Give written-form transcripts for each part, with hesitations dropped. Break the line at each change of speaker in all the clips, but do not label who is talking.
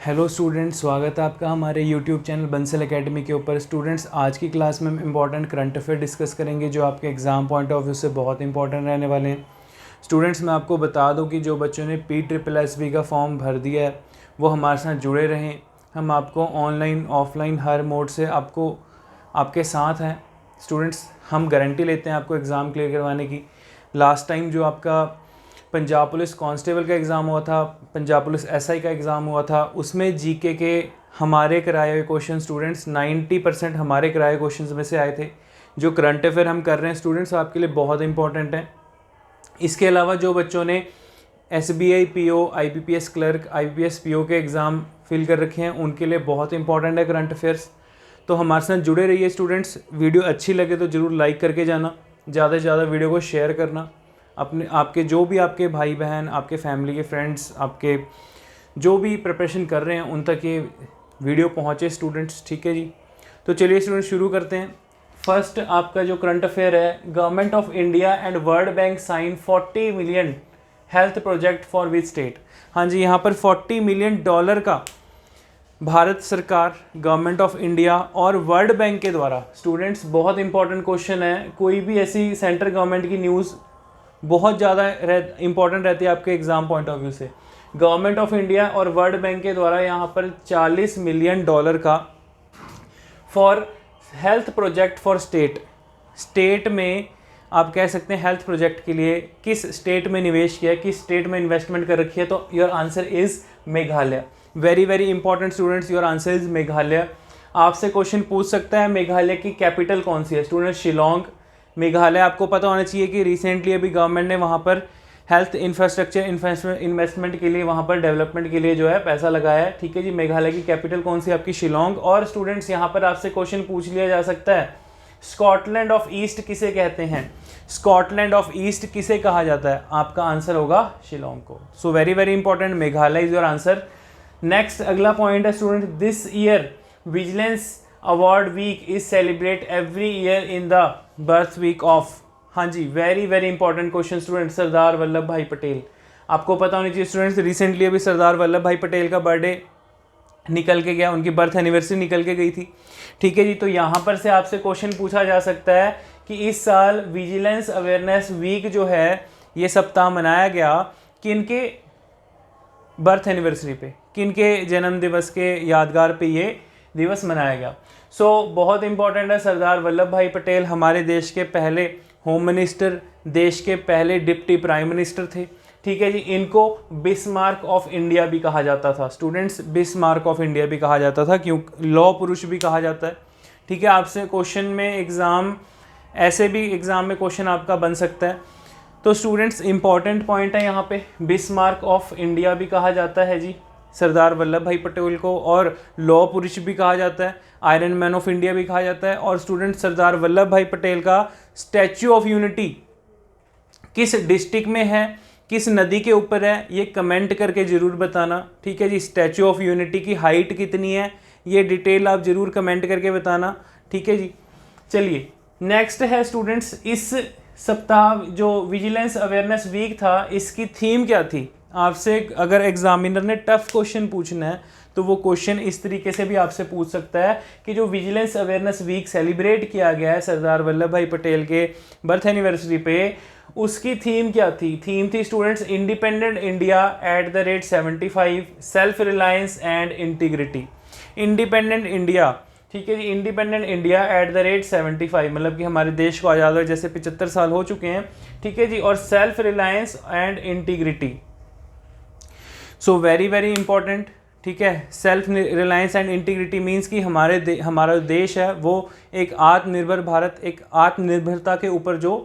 Hello students, स्वागत है आपका हमारे यूट्यूब चैनल बंसल एकेडमी के ऊपर। स्टूडेंट्स, आज की क्लास में हम इंपॉर्टेंट करंट अफेयर डिस्कस करेंगे जो आपके एग्ज़ाम पॉइंट ऑफ व्यू से बहुत इंपॉर्टेंट रहने वाले हैं। स्टूडेंट्स, मैं आपको बता दूं कि जो बच्चों ने PSSB का फॉर्म भर दिया है वो हमारे साथ जुड़े रहें। हम आपको ऑनलाइन ऑफलाइन हर मोड से आपके साथ हैं। स्टूडेंट्स, हम गारंटी लेते हैं आपको एग्ज़ाम क्लियर करवाने की। लास्ट टाइम जो आपका पंजाब पुलिस कांस्टेबल का एग्ज़ाम हुआ था, पंजाब पुलिस SI का एग्ज़ाम हुआ था, उसमें जीके के हमारे कराए हुए क्वेश्चन स्टूडेंट्स 90% हमारे कराए क्वेश्चंस में से आए थे। जो करंट अफेयर हम कर रहे हैं स्टूडेंट्स आपके लिए बहुत इंपॉर्टेंट है। इसके अलावा जो बच्चों ने SBI PO, IBPS clerk, IBPS PO के एग्ज़ाम फिल कर रखे हैं उनके लिए बहुत इंपॉर्टेंट है करंट अफेयर्स। तो हमारे साथ जुड़े रहिए स्टूडेंट्स। वीडियो अच्छी लगे तो ज़रूर लाइक करके जाना, ज़्यादा से ज़्यादा वीडियो को शेयर करना। आपके जो भी आपके भाई बहन, आपके फैमिली के फ्रेंड्स, आपके जो भी प्रिपरेशन कर रहे हैं उन तक ये वीडियो पहुँचे स्टूडेंट्स। ठीक है जी, तो चलिए स्टूडेंट्स शुरू करते हैं। फर्स्ट आपका जो करंट अफेयर है, government of India and World Bank sign 40 million health project for which state. हाँ जी, यहाँ पर $40 मिलियन का भारत सरकार, गवर्नमेंट ऑफ इंडिया और वर्ल्ड बैंक के द्वारा। स्टूडेंट्स, बहुत इंपॉर्टेंट क्वेश्चन है। कोई भी ऐसी सेंट्रल गवर्नमेंट की न्यूज़ बहुत ज़्यादा इंपॉर्टेंट रहती है आपके एग्ज़ाम पॉइंट ऑफ व्यू से। गवर्नमेंट ऑफ इंडिया और वर्ल्ड बैंक के द्वारा यहाँ पर $40 मिलियन का for health project for state में आप कह सकते हैं हेल्थ प्रोजेक्ट के लिए किस स्टेट में निवेश किया है, किस स्टेट में इन्वेस्टमेंट कर रखी है। तो your answer is Meghalaya. Very very important students, your answer is Meghalaya. आपसे क्वेश्चन पूछ सकता है मेघालय की कैपिटल कौन सी है। स्टूडेंट, शिलोंग। मेघालय आपको पता होना चाहिए कि रिसेंटली अभी गवर्नमेंट ने वहाँ पर हेल्थ इंफ्रास्ट्रक्चर इन्वेस्टमेंट के लिए, वहाँ पर डेवलपमेंट के लिए जो है पैसा लगाया है। ठीक है जी, मेघालय की कैपिटल कौन सी? आपकी शिलोंग। और स्टूडेंट्स, यहाँ पर आपसे क्वेश्चन पूछ लिया जा सकता है, स्कॉटलैंड ऑफ ईस्ट किसे कहते हैं? स्कॉटलैंड ऑफ ईस्ट किसे कहा जाता है? आपका आंसर होगा शिलोंग को। So very very important, Meghalaya is your answer. Next अगला पॉइंट है student, this year vigilance award week is celebrate every year in the birth week of. हाँ जी, very very important question student, Sardar Vallabhbhai Patel. आपको पता होनी चाहिए स्टूडेंट्स, रिसेंटली अभी सरदार Vallabhbhai Patel का बर्थडे निकल के गया, उनकी बर्थ एनिवर्सरी निकल के गई थी। ठीक है जी, तो यहाँ पर से आपसे क्वेश्चन पूछा जा सकता है कि इस साल विजिलेंस अवेयरनेस वीक जो है, ये सप्ताह मनाया गया किनके बर्थ एनिवर्सरी पे, किनके जन्म दिवस के यादगार पे ये दिवस मनाया गया। बहुत इंपॉर्टेंट है। सरदार वल्लभ भाई पटेल हमारे देश के पहले होम मिनिस्टर, देश के पहले डिप्टी प्राइम मिनिस्टर थे। ठीक है जी, इनको बिस्मार्क ऑफ इंडिया भी कहा जाता था। स्टूडेंट्स, बिस्मार्क ऑफ इंडिया भी कहा जाता था, क्यों? लौह पुरुष भी कहा जाता है। ठीक है, आपसे क्वेश्चन में ऐसे भी एग्ज़ाम में क्वेश्चन आपका बन सकता है। तो स्टूडेंट्स, इंपॉर्टेंट पॉइंट है यहाँ पे, बिस्मार्क ऑफ इंडिया भी कहा जाता है जी सरदार वल्लभ भाई पटेल को, और लौह पुरुष भी कहा जाता है, आयरन मैन ऑफ इंडिया भी कहा जाता है। और स्टूडेंट, सरदार वल्लभ भाई पटेल का स्टैच्यू ऑफ यूनिटी किस डिस्ट्रिक्ट में है, किस नदी के ऊपर है, ये कमेंट करके ज़रूर बताना। ठीक है जी, स्टैच्यू ऑफ यूनिटी की हाइट कितनी है, ये डिटेल आप ज़रूर कमेंट करके बताना। ठीक है जी, चलिए नेक्स्ट है स्टूडेंट्स, इस सप्ताह जो विजिलेंस अवेयरनेस वीक था, इसकी थीम क्या थी? आपसे अगर एग्जामिनर ने टफ क्वेश्चन पूछना है तो वो क्वेश्चन इस तरीके से भी आपसे पूछ सकता है कि जो विजिलेंस अवेयरनेस वीक सेलिब्रेट किया गया है सरदार वल्लभ भाई पटेल के बर्थ एनिवर्सरी पे, उसकी थीम क्या थी? थीम थी students, independent India @ 75, self reliance and integrity. Independent India, ठीक है जी, इंडिपेंडेंट इंडिया @ 75, मतलब कि हमारे देश को आज़ाद हुए जैसे 75 साल हो चुके हैं। ठीक है जी, और self reliance and integrity. So very very important. ठीक है, self reliance and integrity means कि हमारा देश है वो एक आत्मनिर्भर भारत, एक आत्मनिर्भरता के ऊपर जो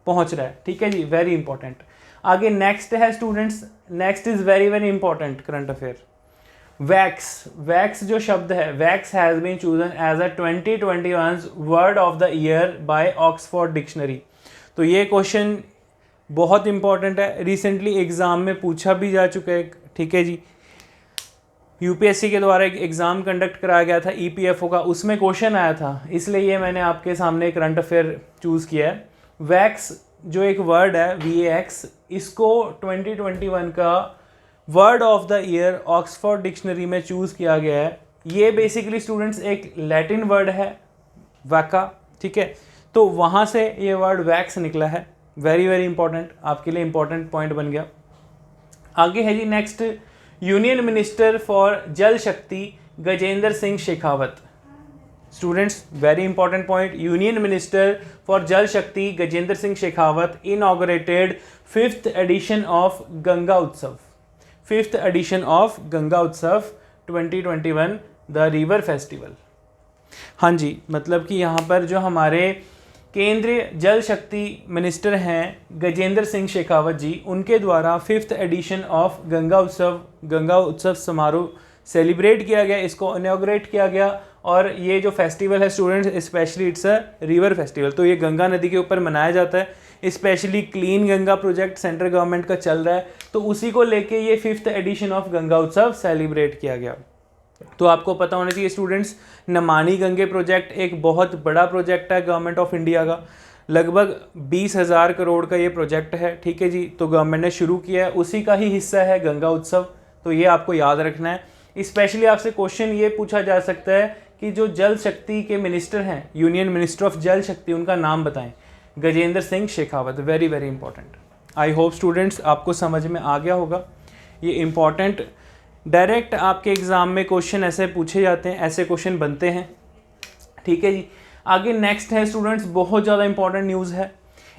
पहुंच रहा है। ठीक है जी, वेरी इंपॉर्टेंट। आगे नेक्स्ट है students, next is very very important current affair. Vax जो शब्द है, vax has been chosen as a 2021 word of the year by Oxford Dictionary. तो ये क्वेश्चन बहुत इंपॉर्टेंट है, रिसेंटली एग्ज़ाम में पूछा भी जा चुका है। ठीक है जी, UPSC के द्वारा एक एग्ज़ाम कंडक्ट कराया गया था EPFO का, उसमें क्वेश्चन आया था, इसलिए ये मैंने आपके सामने करंट अफेयर चूज़ किया है। वैक्स जो एक वर्ड है, VAX, इसको 2021 का word of the year Oxford dictionary में चूज़ किया गया है। ये बेसिकली स्टूडेंट्स एक लैटिन वर्ड है वैका, ठीक है, तो वहाँ से ये वर्ड वैक्स निकला है। वेरी वेरी इंपॉर्टेंट, आपके लिए इंपॉर्टेंट पॉइंट बन गया। आगे है जी next, union minister for Jal Shakti Gajendra Singh Shekhawat. Students very important point, union minister for Jal Shakti Gajendra Singh Shekhawat inaugurated 5th edition of Ganga Utsav, 5th edition of Ganga उत्सव 2021 द रिवर फेस्टिवल। हाँ जी, मतलब कि यहाँ पर जो हमारे केंद्रीय जल शक्ति मिनिस्टर हैं गजेंद्र सिंह शेखावत जी, उनके द्वारा 5th एडिशन ऑफ गंगा उत्सव समारोह सेलिब्रेट किया गया, इसको इनॉग्रेट किया गया। और ये जो फेस्टिवल है students, specially it's a river festival, तो ये गंगा नदी के ऊपर मनाया जाता है। Specially clean Ganga project central government का चल रहा है, तो उसी को लेके ये 5th एडिशन ऑफ गंगा उत्सव सेलिब्रेट किया गया। तो आपको पता होना चाहिए स्टूडेंट्स, नमामि गंगे प्रोजेक्ट एक बहुत बड़ा प्रोजेक्ट है गवर्नमेंट ऑफ इंडिया का, लगभग 20,000 करोड़ का ये प्रोजेक्ट है, ठीक है जी। तो गवर्नमेंट ने शुरू किया है, उसी का ही हिस्सा है गंगा उत्सव, तो ये आपको याद रखना है। स्पेशली आपसे क्वेश्चन ये पूछा जा सकता है कि जो जल शक्ति के मिनिस्टर हैं, यूनियन मिनिस्टर ऑफ जल शक्ति, उनका नाम बताएं। Gajendra Singh Shekhawat, very very important. I hope students आपको समझ में आ गया होगा। ये इंपॉर्टेंट, डायरेक्ट आपके एग्ज़ाम में क्वेश्चन ऐसे पूछे जाते हैं, ऐसे क्वेश्चन बनते हैं, ठीक है जी। आगे नेक्स्ट है स्टूडेंट्स, बहुत ज़्यादा इंपॉर्टेंट न्यूज़ है,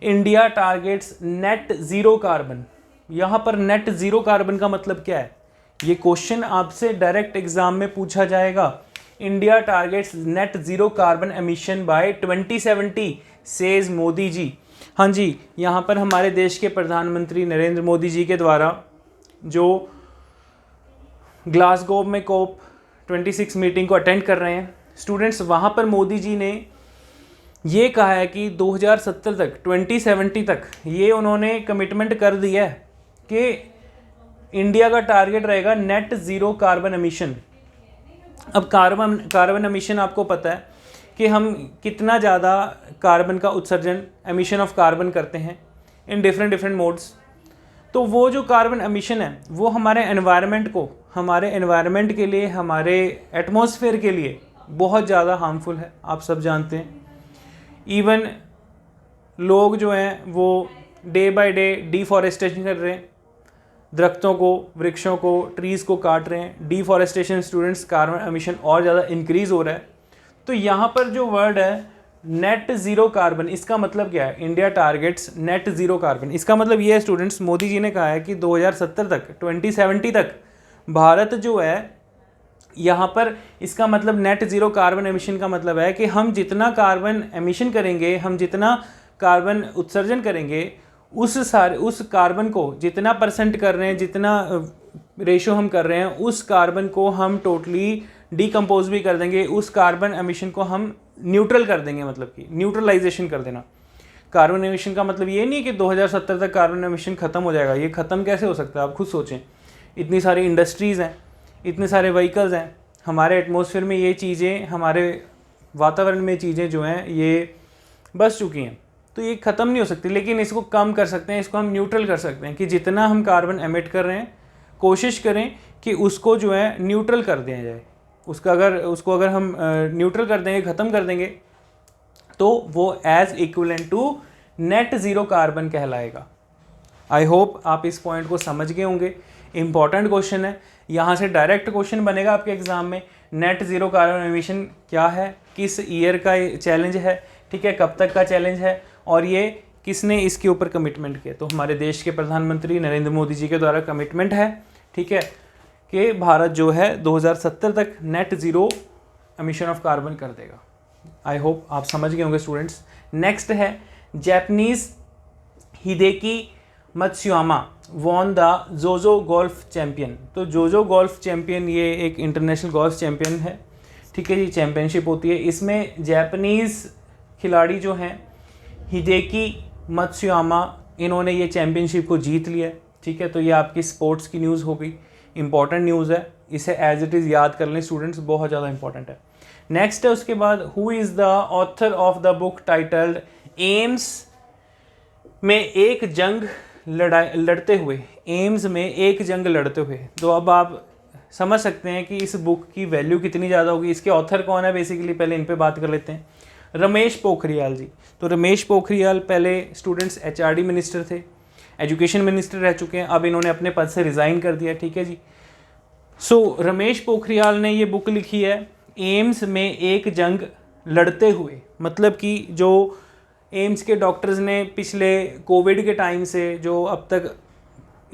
India targets net zero carbon. यहाँ पर नेट ज़ीरो कार्बन का मतलब क्या है, ये क्वेश्चन आपसे डायरेक्ट एग्जाम में पूछा जाएगा। India targets net zero carbon emission by 2070 says Modi ji. हाँ जी, यहाँ पर हमारे देश के प्रधानमंत्री नरेंद्र मोदी जी के द्वारा जो ग्लासगो में COP 26 मीटिंग को अटेंड कर रहे हैं स्टूडेंट्स, वहाँ पर मोदी जी ने ये कहा है कि 2070 तक, 2070 तक ये उन्होंने कमिटमेंट कर दिया है कि इंडिया का टारगेट रहेगा नेट ज़ीरो कार्बन एमिशन। अब कार्बन एमिशन आपको पता है कि हम कितना ज़्यादा कार्बन का उत्सर्जन, एमिशन ऑफ कार्बन करते हैं इन डिफरेंट मोड्स। तो वो जो कार्बन एमिशन है वो हमारे एनवायरनमेंट के लिए, हमारे एटमॉस्फेयर के लिए बहुत ज़्यादा हार्मफुल है, आप सब जानते हैं। इवन लोग जो हैं वो डे बाय डे डिफॉरेस्टेशन कर रहे हैं, दरख्तों को, वृक्षों को, ट्रीज़ को काट रहे हैं। डिफॉरेस्टेशन स्टूडेंट्स, कार्बन एमिशन और ज़्यादा इंक्रीज़ हो रहा है। तो यहाँ पर जो वर्ड है नेट ज़ीरो कार्बन, इसका मतलब क्या है, India targets net zero carbon, इसका मतलब ये है स्टूडेंट्स, मोदी जी ने कहा है कि 2070 तक, 2070 तक भारत जो है, यहाँ पर इसका मतलब नेट ज़ीरो कार्बन एमिशन का मतलब है कि हम जितना कार्बन एमिशन करेंगे, हम जितना कार्बन उत्सर्जन करेंगे, उस कार्बन को जितना परसेंट कर रहे हैं, जितना रेशो हम कर रहे हैं, उस कार्बन को हम टोटली डिकम्पोज भी कर देंगे, उस कार्बन एमिशन को हम न्यूट्रल कर देंगे, मतलब कि न्यूट्रलाइजेशन कर देना। कार्बन एमिशन का मतलब ये नहीं है कि 2070 तक कार्बन एमिशन ख़त्म हो जाएगा। ये ख़त्म कैसे हो सकता है, आप खुद सोचें। इतनी सारी इंडस्ट्रीज़ हैं, इतने सारे व्हीकल्स हैं, हमारे एटमॉस्फेयर में ये चीज़ें, हमारे वातावरण में चीज़ें जो हैं ये बस चुकी हैं, तो ये ख़त्म नहीं हो सकती। लेकिन इसको कम कर सकते हैं, इसको हम न्यूट्रल कर सकते हैं कि जितना हम कार्बन एमिट कर रहे हैं, कोशिश करें कि उसको जो है न्यूट्रल कर दिया जाए। उसको अगर हम न्यूट्रल कर देंगे, ख़त्म कर देंगे, तो वो as equivalent to net zero carbon कहलाएगा। आई होप आप इस पॉइंट को समझ गए होंगे। इंपॉर्टेंट क्वेश्चन है, यहाँ से डायरेक्ट क्वेश्चन बनेगा आपके एग्जाम में। नेट ज़ीरो कार्बन एमिशन क्या है, किस ईयर का चैलेंज है, ठीक है, कब तक का चैलेंज है, और ये किसने इसके ऊपर कमिटमेंट किया। तो हमारे देश के प्रधानमंत्री नरेंद्र मोदी जी के द्वारा कमिटमेंट है, ठीक है, कि भारत जो है 2070 तक net zero emission of carbon कर देगा। आई होप आप समझ गए होंगे स्टूडेंट्स। नेक्स्ट है Japanese Hideki Matsuyama won the जोजो गोल्फ चैम्पियन। तो जोजो गोल्फ चैम्पियन ये एक इंटरनेशनल गोल्फ चैम्पियन है, ठीक है जी, चैम्पियनशिप होती है। इसमें जापानीज़ खिलाड़ी जो हैं हिदेकी मत्सुयामा, इन्होंने ये चैम्पियनशिप को जीत लिया, ठीक है। तो ये आपकी स्पोर्ट्स की न्यूज़ हो गई, इंपॉर्टेंट न्यूज़ है, इसे एज इट इज़ याद कर लें स्टूडेंट्स, बहुत ज़्यादा इंपॉर्टेंट है। नेक्स्ट है उसके बाद, who is the author of the book titled AIIMS में एक जंग लड़ते हुए, एम्स में एक जंग लड़ते हुए। तो अब आप समझ सकते हैं कि इस बुक की वैल्यू कितनी ज़्यादा होगी। इसके ऑथर कौन है बेसिकली, पहले इन पे बात कर लेते हैं। रमेश पोखरियाल जी। तो रमेश पोखरियाल पहले स्टूडेंट्स एचआरडी मिनिस्टर थे, एजुकेशन मिनिस्टर रह चुके हैं, अब इन्होंने अपने पद से रिज़ाइन कर दिया, ठीक है जी। सो रमेश पोखरियाल ने ये बुक लिखी है एम्स में एक जंग लड़ते हुए। मतलब कि जो एम्स के डॉक्टर्स ने पिछले कोविड के टाइम से जो अब तक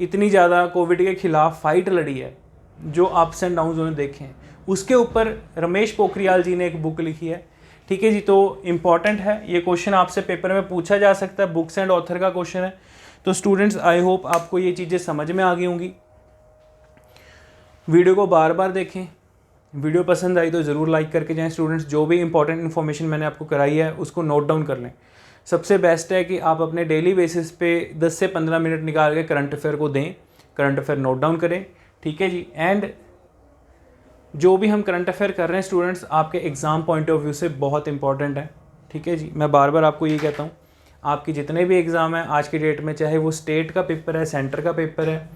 इतनी ज़्यादा कोविड के ख़िलाफ़ फाइट लड़ी है, जो अप्स एंड डाउन्स उन्होंने देखे हैं, उसके ऊपर रमेश पोखरियाल जी ने एक बुक लिखी है, ठीक है जी। तो इम्पॉर्टेंट है ये क्वेश्चन, आपसे पेपर में पूछा जा सकता है, बुक्स एंड ऑथर का क्वेश्चन है। तो स्टूडेंट्स आई होप आपको ये चीज़ें समझ में आ गई होंगी। वीडियो को बार बार देखें, वीडियो पसंद आई तो ज़रूर लाइक करके जाएं। स्टूडेंट्स जो भी इंपॉर्टेंट इन्फॉर्मेशन मैंने आपको कराई है उसको नोट डाउन कर लें। सबसे बेस्ट है कि आप अपने डेली बेसिस पे 10 से 15 मिनट निकाल के करंट अफेयर को दें, करंट अफेयर नोट डाउन करें, ठीक है जी। एंड जो भी हम करंट अफेयर कर रहे हैं स्टूडेंट्स, आपके एग्ज़ाम पॉइंट ऑफ व्यू से बहुत इंपॉर्टेंट है, ठीक है जी। मैं बार बार आपको ये कहता हूँ, आपके जितने भी एग्ज़ाम हैं आज की डेट में, चाहे वो स्टेट का पेपर है, सेंटर का पेपर है,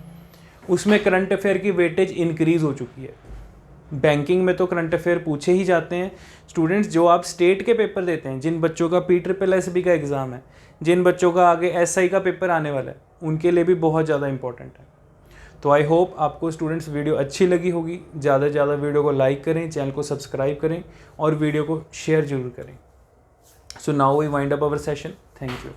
उसमें करंट अफेयर की वेटेज इंक्रीज़ हो चुकी है। बैंकिंग में तो करंट अफेयर पूछे ही जाते हैं। स्टूडेंट्स जो आप स्टेट के पेपर देते हैं, जिन बच्चों का PSSB का एग्ज़ाम है, जिन बच्चों का आगे SI का पेपर आने वाला है, उनके लिए भी बहुत ज़्यादा इंपॉर्टेंट है। तो आई होप आपको स्टूडेंट्स वीडियो अच्छी लगी होगी। ज़्यादा से ज़्यादा वीडियो को लाइक करें, चैनल को सब्सक्राइब करें और वीडियो को शेयर जरूर करें। So now we wind up our session. Thank you.